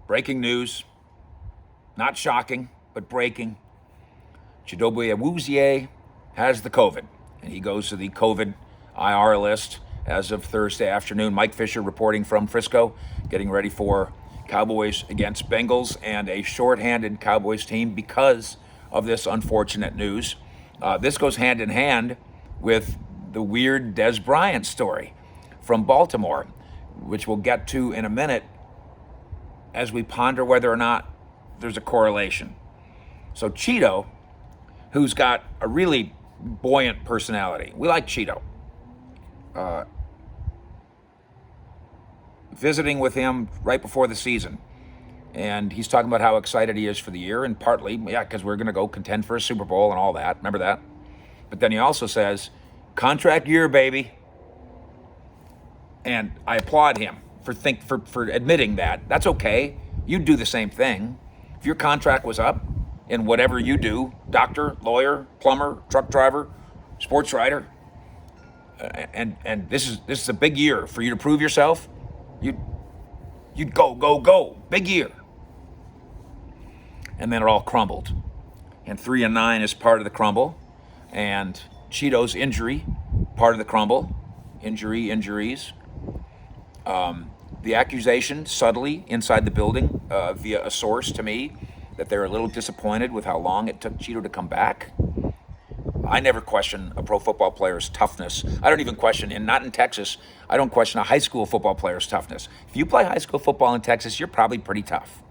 Breaking news, not shocking, but breaking. Chido has the COVID, and he goes to the COVID IR list as of Thursday afternoon. Mike Fisher reporting from Frisco, getting ready for Cowboys against Bengals and a shorthanded Cowboys team because of this unfortunate news. This goes hand in hand with the weird Dez Bryant story from Baltimore, which we'll get to in a minute as we ponder whether or not there's a correlation. So Chido, who's got a really buoyant personality. We like Chido. Visiting with him right before the season. And he's talking about how excited he is for the year, and partly, because we're going to go contend for a Super Bowl and all that. Remember that? But then he also says, contract year, baby. And I applaud him for admitting that. That's okay. You'd do the same thing. If your contract was up in whatever you do, doctor, lawyer, plumber, truck driver, sports writer, and this is a big year for you to prove yourself, you'd go, big year. And then it all crumbled. And 3-9 is part of the crumble. And Chido's injury, part of the crumble. Injuries. The accusation subtly inside the building via a source to me that they're a little disappointed with how long it took Chido to come back. I never question a pro football player's toughness. I don't even question, and not in Texas, I don't question a high school football player's toughness. If you play high school football in Texas, you're probably pretty tough.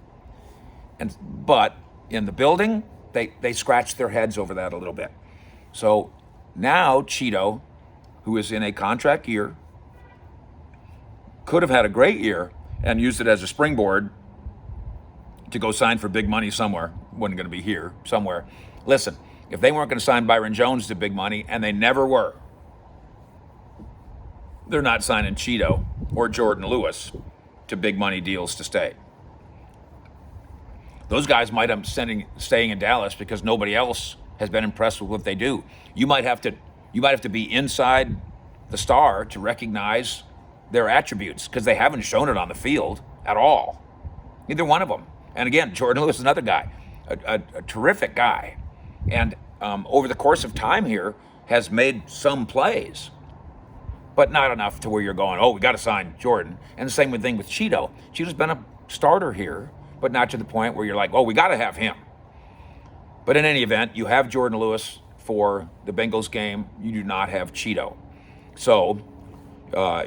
But in the building, they scratched their heads over that a little bit. So now Chido, who is in a contract year, could have had a great year and used it as a springboard to go sign for big money somewhere. Wasn't going to be here, somewhere. Listen, if they weren't going to sign Byron Jones to big money, and they never were, they're not signing Chido or Jordan Lewis to big money deals to stay. Those guys might have staying in Dallas because nobody else has been impressed with what they do. You might have to be inside the star to recognize their attributes because they haven't shown it on the field at all. Neither one of them. And again, Jordan Lewis is another guy, a terrific guy. And over the course of time here has made some plays, but not enough to where you're going, oh, we got to sign Jordan. And the same thing with Chido. Chido's been a starter here, but not to the point where you're like, oh, we got to have him. But in any event, you have Jordan Lewis for the Bengals game. You do not have Chido. So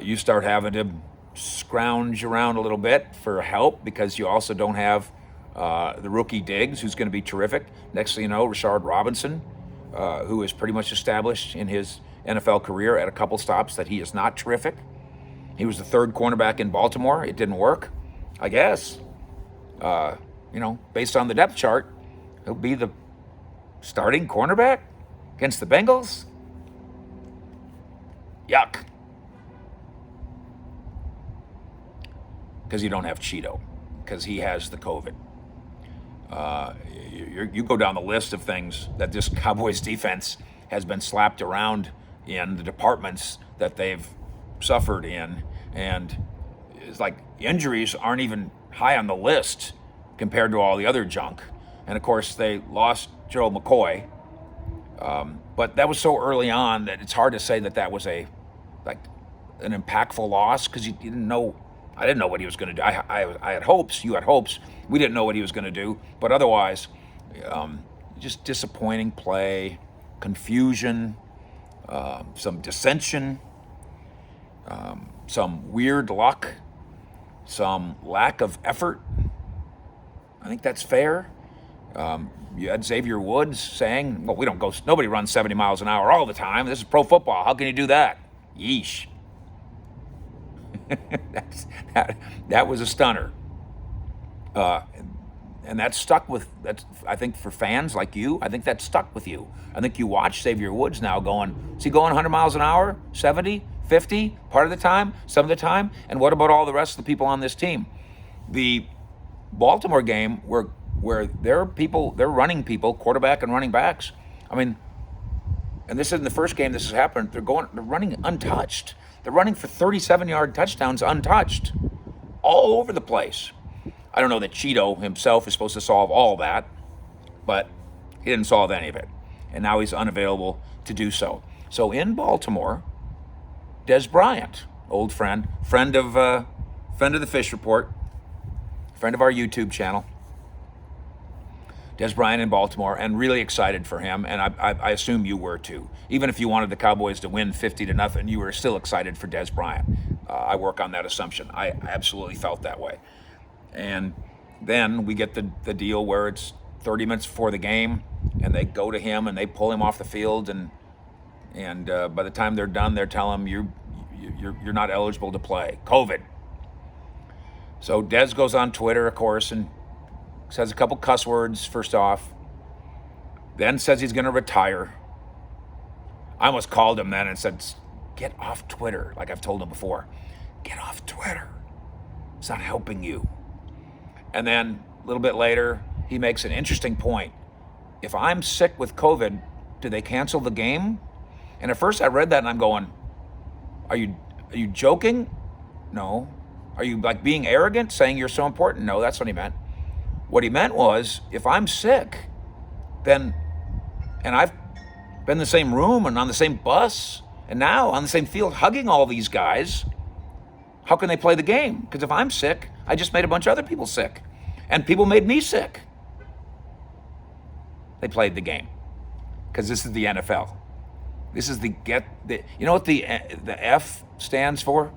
you start having to scrounge around a little bit for help because you also don't have the rookie Diggs, who's going to be terrific. Next thing you know, Rashard Robinson, who is pretty much established in his NFL career at a couple stops that he is not terrific. He was the third cornerback in Baltimore. It didn't work, I guess. Based on the depth chart, he'll be the starting cornerback against the Bengals. Yuck. Because you don't have Chido, because he has the COVID. You go down the list of things that this Cowboys defense has been slapped around in, the departments that they've suffered in, and it's like injuries aren't even high on the list compared to all the other junk. And of course, they lost Gerald McCoy, but that was so early on that it's hard to say that was an impactful loss because you didn't know. I didn't know what he was going to do. I had hopes. You had hopes. We didn't know what he was going to do. But otherwise, just disappointing play, confusion, some dissension, some weird luck, some lack of effort. I think that's fair. You had Xavier Woods saying, well, nobody runs 70 miles an hour all the time. This is pro football. How can you do that? Yeesh. That was a stunner. And that stuck with, I think for fans like you, I think that stuck with you. I think you watch Xavier Woods now going, is he going 100 miles an hour, 70, 50, part of the time, some of the time? And what about all the rest of the people on this team? The Baltimore game where they're running people, quarterback and running backs. I mean, and this isn't the first game this has happened. They're running untouched. They're running for 37-yard touchdowns untouched all over the place. I don't know that Chido himself is supposed to solve all that, but he didn't solve any of it. And now he's unavailable to do so. So in Baltimore, Dez Bryant, old friend of the Fish Report, friend of our YouTube channel, Dez Bryant in Baltimore, and really excited for him. And I assume you were too. Even if you wanted the Cowboys to win 50-0, you were still excited for Dez Bryant. I work on that assumption. I absolutely felt that way. And then we get the deal where it's 30 minutes before the game, and they go to him and they pull him off the field, and by the time they're done, they're telling him you're not eligible to play. COVID. So Dez goes on Twitter, of course, and says a couple cuss words first off, then says he's going to retire. I almost called him then and said, get off Twitter, like I've told him before. Get off Twitter. It's not helping you. And then a little bit later, he makes an interesting point. If I'm sick with COVID, do they cancel the game? And at first I read that and I'm going, are you joking? No. Are you like being arrogant, saying you're so important? No, that's what he meant. What he meant was, if I'm sick, then, and I've been in the same room and on the same bus, and now on the same field hugging all these guys, how can they play the game? Because if I'm sick, I just made a bunch of other people sick. And people made me sick. They played the game. Because this is the NFL. This is you know what the F stands for?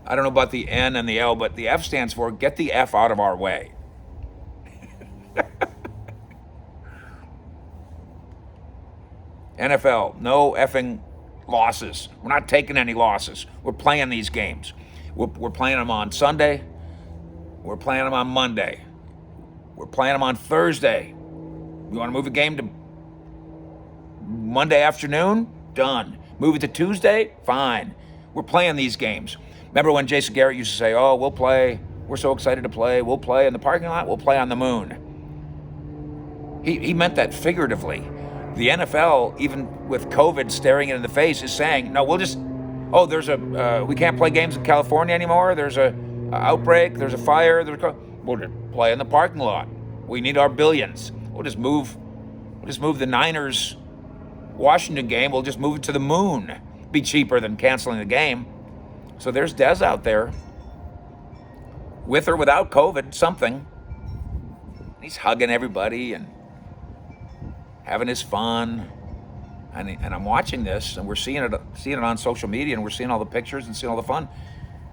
I don't know about the N and the L, but the F stands for get the F out of our way. NFL, no effing losses. We're not taking any losses. We're playing these games. We're playing them on Sunday. We're playing them on Monday. We're playing them on Thursday. You want to move a game to Monday afternoon? Done. Move it to Tuesday? Fine. We're playing these games. Remember when Jason Garrett used to say, oh, we'll play. We're so excited to play. We'll play in the parking lot. We'll play on the moon. He meant that figuratively. The NFL, even with COVID staring it in the face, is saying, no, we can't play games in California anymore. There's a outbreak. There's a fire. We'll just play in the parking lot. We need our billions. We'll just move the Niners Washington game. We'll just move it to the moon. Be cheaper than canceling the game. So there's Dez out there, with or without COVID, something. He's hugging everybody and having his fun. And I'm watching this, and we're seeing it on social media, and we're seeing all the pictures and seeing all the fun.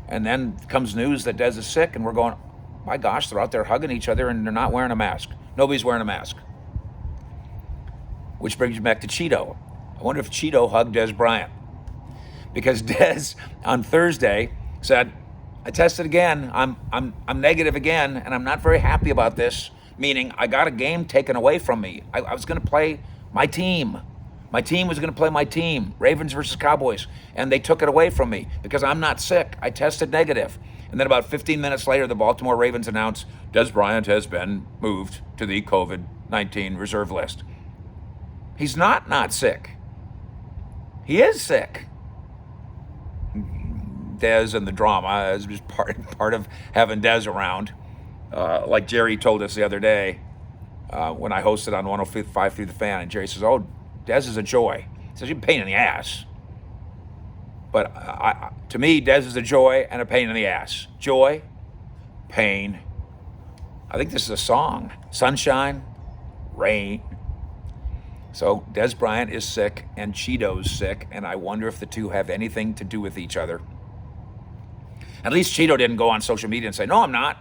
And then comes news that Dez is sick, and we're going, my gosh, they're out there hugging each other, and they're not wearing a mask. Nobody's wearing a mask. Which brings me back to Chido. I wonder if Chido hugged Dez Bryant. Because Dez on Thursday said, I tested again, I'm negative again, and I'm not very happy about this, meaning I got a game taken away from me. I was going to play my team. My team was going to play my team, Ravens versus Cowboys, and they took it away from me because I'm not sick. I tested negative. And then about 15 minutes later, the Baltimore Ravens announced Dez Bryant has been moved to the COVID-19 reserve list. He's not sick. He is sick. Dez and the drama is just part of having Dez around. Like Jerry told us the other day when I hosted on 105 Through the Fan, and Jerry says, oh, Dez is a joy. He says, you're a pain in the ass. But to me, Dez is a joy and a pain in the ass. Joy, pain. I think this is a song. Sunshine, rain. So Dez Bryant is sick and Chido's sick, and I wonder if the two have anything to do with each other. At least Chido didn't go on social media and say, no, I'm not.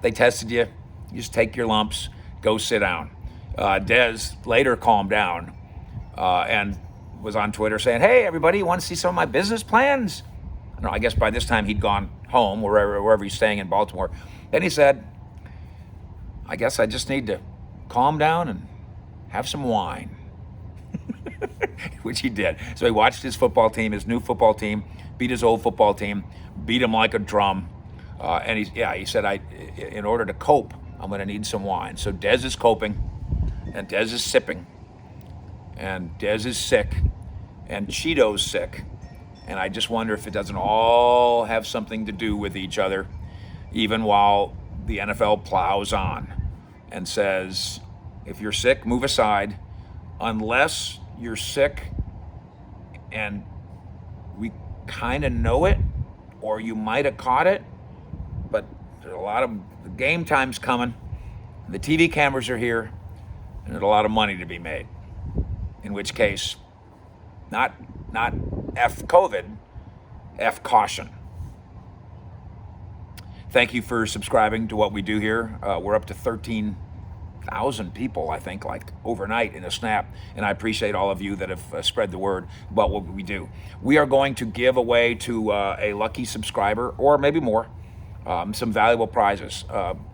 They tested you. You just take your lumps, go sit down. Dez later calmed down and was on Twitter saying, hey, everybody, you want to see some of my business plans? I don't know, I guess by this time he'd gone home, wherever he's staying in Baltimore. Then he said, I guess I just need to calm down and have some wine. Which he did. So he watched his football team, his new football team, beat his old football team, beat him like a drum. And he said, in order to cope, I'm going to need some wine. So Dez is coping, and Dez is sipping, and Dez is sick, and Chido's sick. And I just wonder if it doesn't all have something to do with each other, even while the NFL plows on and says, if you're sick, move aside, unless you're sick and we kind of know it, or you might have caught it, but there's a lot of the game time's coming, the TV cameras are here, and there's a lot of money to be made. In which case, not F COVID, F caution. Thank you for subscribing to what we do here. We're up to 13,000 people, I think, like overnight in a snap. And I appreciate all of you that have spread the word about what we do. We are going to give away to a lucky subscriber, or maybe more, some valuable prizes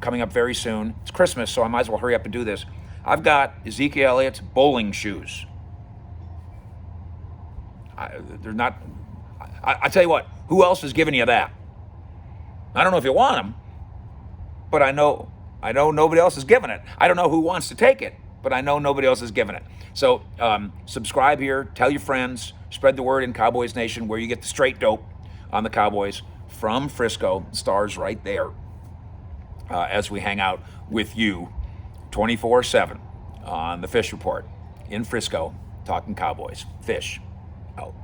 coming up very soon. It's Christmas, so I might as well hurry up and do this. I've got Ezekiel Elliott's bowling shoes. They're not, I tell you what, who else is giving you that? I don't know if you want them, but I know nobody else is giving it. I don't know who wants to take it, but I know nobody else is giving it. So subscribe here, tell your friends, spread the word in Cowboys Nation, where you get the straight dope on the Cowboys from Frisco. Stars right there as we hang out with you 24/7 on the Fish Report in Frisco, talking Cowboys. Fish out.